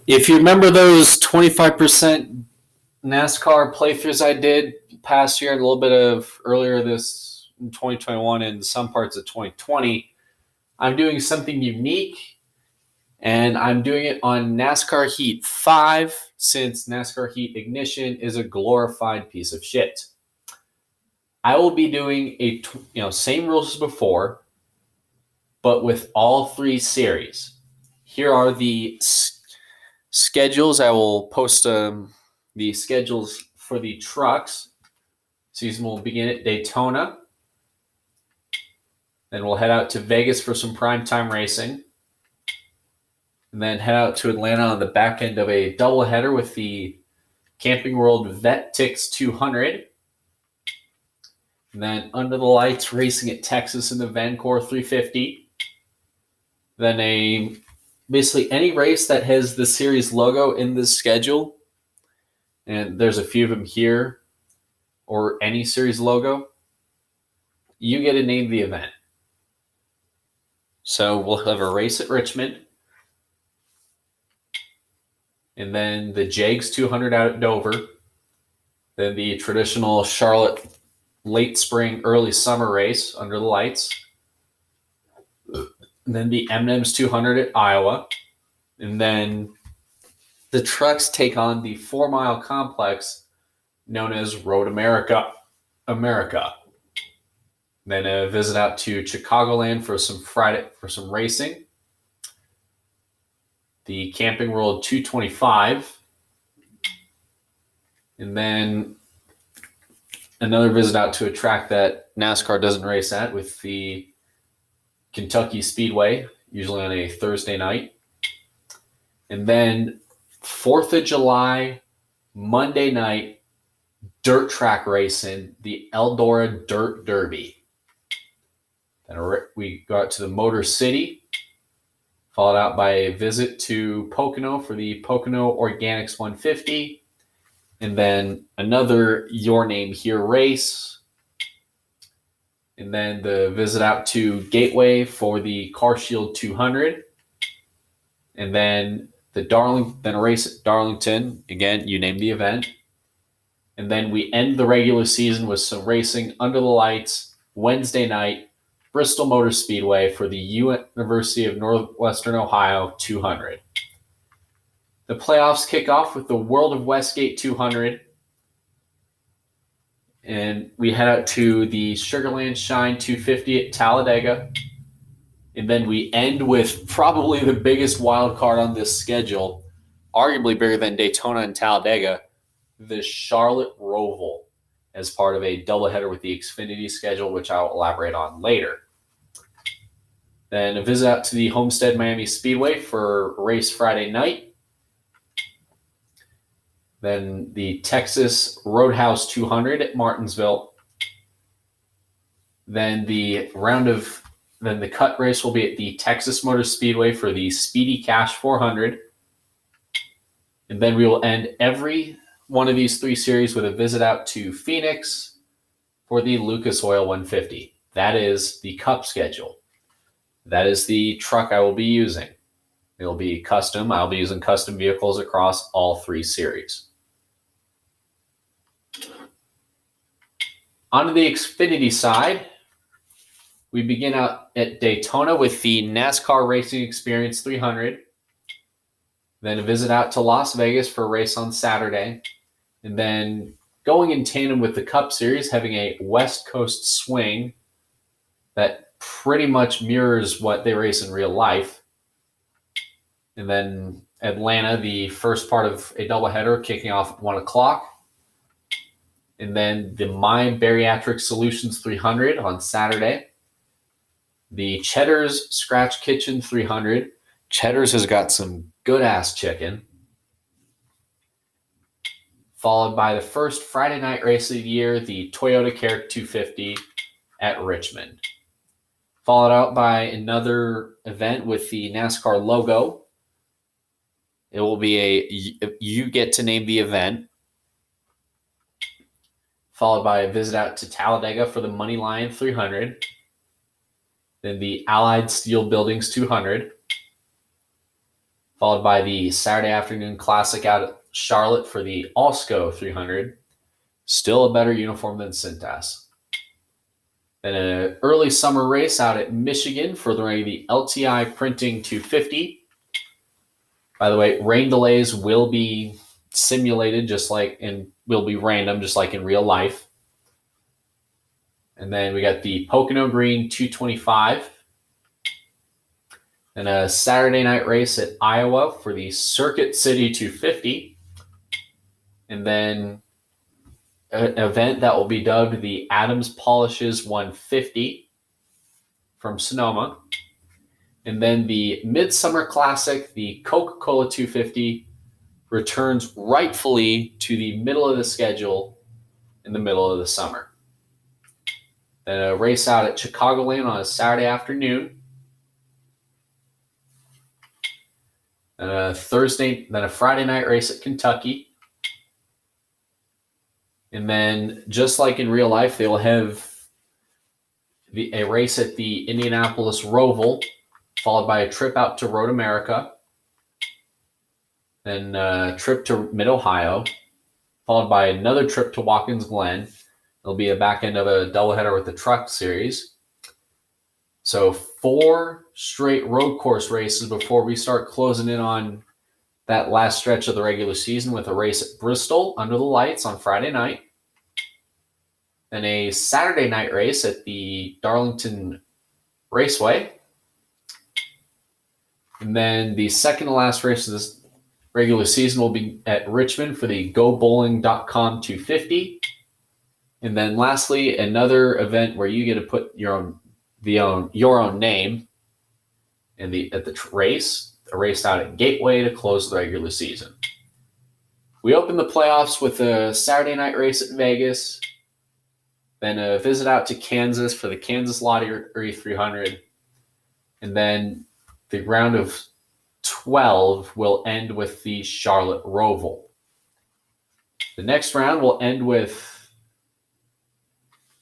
If you remember those 25% NASCAR playthroughs I did past year and a little bit of earlier this in 2021 and some parts of 2020, I'm doing something unique and I'm doing it on NASCAR Heat 5 since NASCAR Heat Ignition is a glorified piece of shit. I will be doing same rules as before, but with all three series. Here are the schedules. I will post the schedules for the trucks. Season will begin at Daytona. Then we'll head out to Vegas for some primetime racing. And then head out to Atlanta on the back end of a doubleheader with the Camping World Vet Tix 200. And then under the lights racing at Texas in the Vancor 350. Then basically any race that has the series logo in this schedule, and there's a few of them here, or any series logo, you get to name the event. So we'll have a race at Richmond, and then the Jags 200 out at Dover, then the traditional Charlotte late spring, early summer race under the lights, and then the M&M's 200 at Iowa, and then the trucks take on the 4-mile complex known as Road America. Then a visit out to Chicagoland for some racing. The Camping World 225. And then another visit out to a track that NASCAR doesn't race at with the Kentucky Speedway, usually on a Thursday night. And then 4th of July, Monday night, dirt track racing, the Eldora Dirt Derby. Then we go out to the Motor City, followed out by a visit to Pocono for the Pocono Organics 150, and then another Your Name Here race, and then the visit out to Gateway for the Car Shield 200, and then a race at Darlington. Again, you name the event. And then we end the regular season with some racing under the lights Wednesday night, Bristol Motor Speedway for the University of Northwestern Ohio 200. The playoffs kick off with the World of Westgate 200. And we head out to the Sugarland Shine 250 at Talladega. And then we end with probably the biggest wild card on this schedule, arguably bigger than Daytona and Talladega, the Charlotte Roval, as part of a doubleheader with the Xfinity schedule, which I'll elaborate on later. Then a visit out to the Homestead Miami Speedway for race Friday night. Then the Texas Roadhouse 200 at Martinsville. Then the cut race will be at the Texas Motor Speedway for the Speedy Cash 400. And then we will end every one of these three series with a visit out to Phoenix for the Lucas Oil 150. That is the Cup schedule. That is the truck I will be using. It'll be custom. I'll be using custom vehicles across all three series. On the Xfinity side, we begin out at Daytona with the NASCAR Racing Experience 300. Then a visit out to Las Vegas for a race on Saturday. And then going in tandem with the Cup Series, having a West Coast swing that pretty much mirrors what they race in real life. And then Atlanta, the first part of a doubleheader kicking off at 1 o'clock. And then the My Bariatric Solutions 300 on Saturday. The Cheddar's Scratch Kitchen 300. Cheddar's has got some good-ass chicken. Followed by the first Friday night race of the year, the Toyota Carrick 250 at Richmond. Followed out by another event with the NASCAR logo. It will be you get to name the event. Followed by a visit out to Talladega for the Money Lion 300. Then the Allied Steel Buildings 200. followed by the Saturday afternoon classic out at Charlotte for the Alsco 300. Still a better uniform than Cintas. Then an early summer race out at Michigan for the LTI Printing 250. By the way, rain delays will be simulated will be random, just like in real life. And then we got the Pocono Green 225. And a Saturday night race at Iowa for the Circuit City 250. And then an event that will be dubbed the Adams Polishes 150 from Sonoma. And then the Midsummer Classic, the Coca-Cola 250, returns rightfully to the middle of the schedule in the middle of the summer. Then a race out at Chicagoland on a Saturday afternoon. And a Friday night race at Kentucky. And then, just like in real life, they will have a race at the Indianapolis Roval, followed by a trip out to Road America, then a trip to Mid-Ohio, followed by another trip to Watkins Glen. It'll be a back end of a doubleheader with the Truck Series. So 4 straight road course races before we start closing in on that last stretch of the regular season with a race at Bristol under the lights on Friday night. Then a Saturday night race at the Darlington Raceway. And then the second to last race of this regular season will be at Richmond for the GoBowling.com 250. And then lastly, another event where you get to put your own name at the race, a race out at Gateway to close the regular season. We open the playoffs with a Saturday night race at Vegas, then a visit out to Kansas for the Kansas Lottery 300, and then the round of 12 will end with the Charlotte Roval. The next round will end with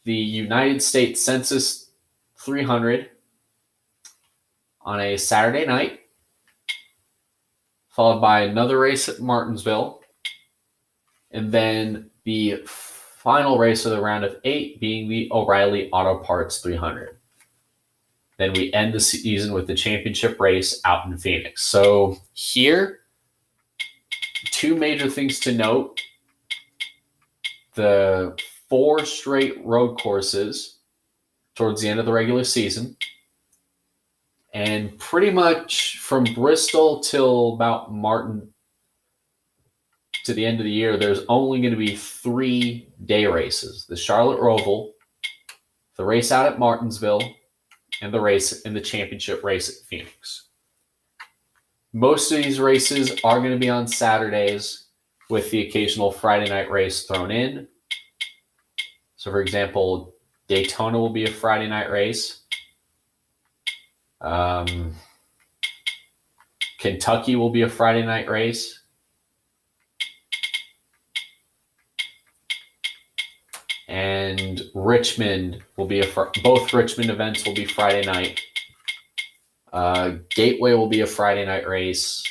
the United States Census 300 on a Saturday night, followed by another race at Martinsville, and then the final race of the round of 8 being the O'Reilly Auto Parts 300. Then we end the season with the championship race out in Phoenix. So here, 2 major things to note. The 4 straight road courses towards the end of the regular season. And pretty much from Bristol till about Martin to the end of the year, there's only going to be 3 day races. The Charlotte Roval, the race out at Martinsville, and the race in the championship race at Phoenix. Most of these races are going to be on Saturdays with the occasional Friday night race thrown in. So, for example, Daytona will be a Friday night race. Kentucky will be a Friday night race. And Richmond will be both Richmond events will be Friday night. Gateway will be a Friday night race,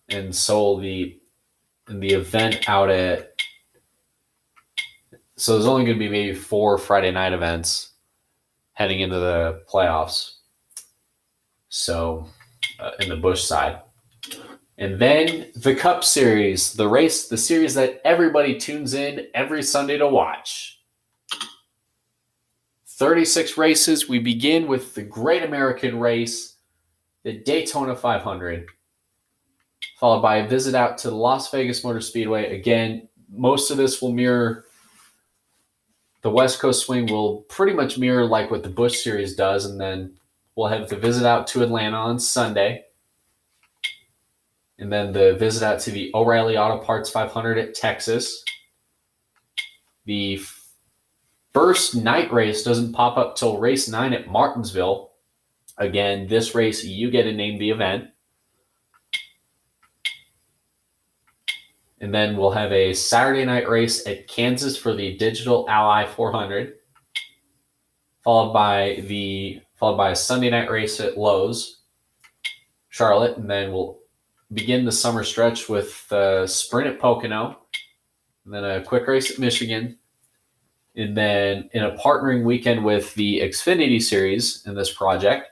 and so the event out at. So there's only going to be maybe 4 Friday night events heading into the playoffs. So in the Busch side. And then the Cup Series, the series that everybody tunes in every Sunday to watch. 36 races. We begin with the Great American Race, the Daytona 500, followed by a visit out to the Las Vegas Motor Speedway. Again, most of this will mirror the West Coast swing will pretty much mirror like what the Busch Series does, and then we'll have the visit out to Atlanta on Sunday. And then the visit out to the O'Reilly Auto Parts 500 at Texas. The first night race doesn't pop up till race 9 at Martinsville. Again, this race, you get to name the event. And then we'll have a Saturday night race at Kansas for the Digital Ally 400, followed by a Sunday night race at Lowe's. Charlotte, and then we'll begin the summer stretch with the sprint at Pocono, and then a quick race at Michigan, and then in a partnering weekend with the Xfinity Series in this project,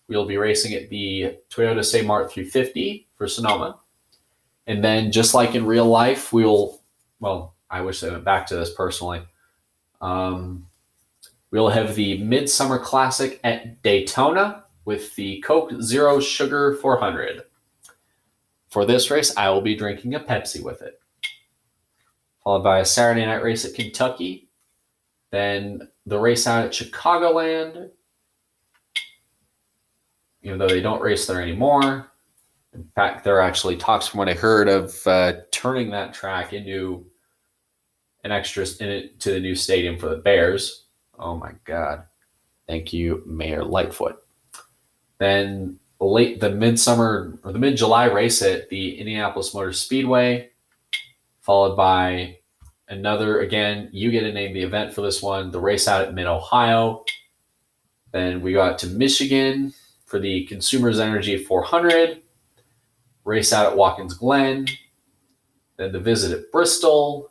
we'll be racing at the Toyota St. 350 for Sonoma. And then just like in real life, I wish I went back to this personally. We'll have the Midsummer Classic at Daytona with the Coke Zero Sugar 400. For this race, I will be drinking a Pepsi with it. Followed by a Saturday night race at Kentucky. Then the race out at Chicagoland, even though they don't race there anymore. In fact, there are actually talks from what I heard of turning that track into an extra to the new stadium for the Bears. Oh my God. Thank you, Mayor Lightfoot. Then the mid-July race at the Indianapolis Motor Speedway, followed by another, again, you get to name the event for this one, the race out at Mid-Ohio. Then we got to Michigan for the Consumers Energy 400, race out at Watkins Glen, then the visit at Bristol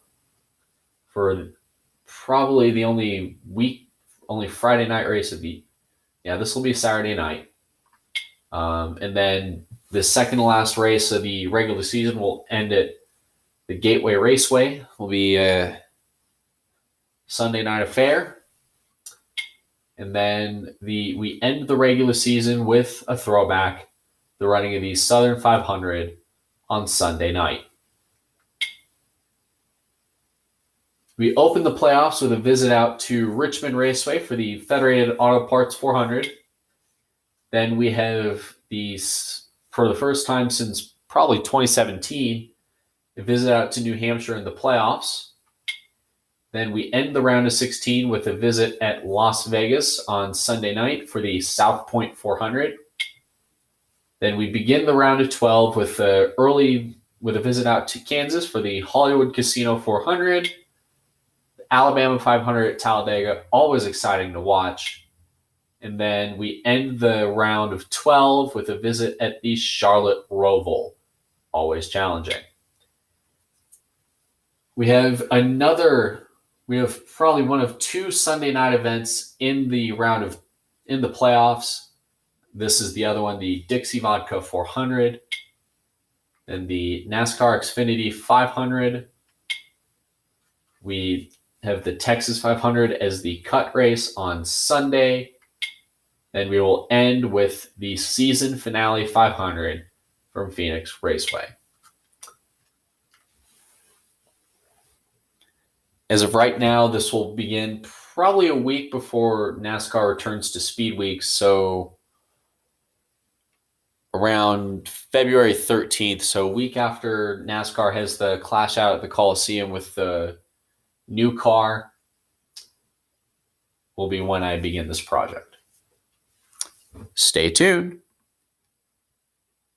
for probably the only Friday night race of this will be Saturday night. And then the second to last race of the regular season will end at the Gateway Raceway. Will be a Sunday night affair. And then we end the regular season with a throwback, the running of the Southern 500 on Sunday night. We open the playoffs with a visit out to Richmond Raceway for the Federated Auto Parts 400. Then we have for the first time since probably 2017, a visit out to New Hampshire in the playoffs. Then we end the round of 16 with a visit at Las Vegas on Sunday night for the South Point 400. Then we begin the round of 12 with a visit out to Kansas for the Hollywood Casino 400. The Alabama 500 at Talladega, always exciting to watch. And then we end the round of 12 with a visit at the Charlotte Roval, always challenging. We have probably one of two Sunday night events in the playoffs. This is the other one, the Dixie Vodka 400, and the NASCAR Xfinity 500. We have the Texas 500 as the cut race on Sunday. Then we will end with the season finale 500 from Phoenix Raceway. As of right now, this will begin probably a week before NASCAR returns to Speed Week, so around February 13th, so a week after NASCAR has the clash out at the Coliseum with the new car, will be when I begin this project. Stay tuned.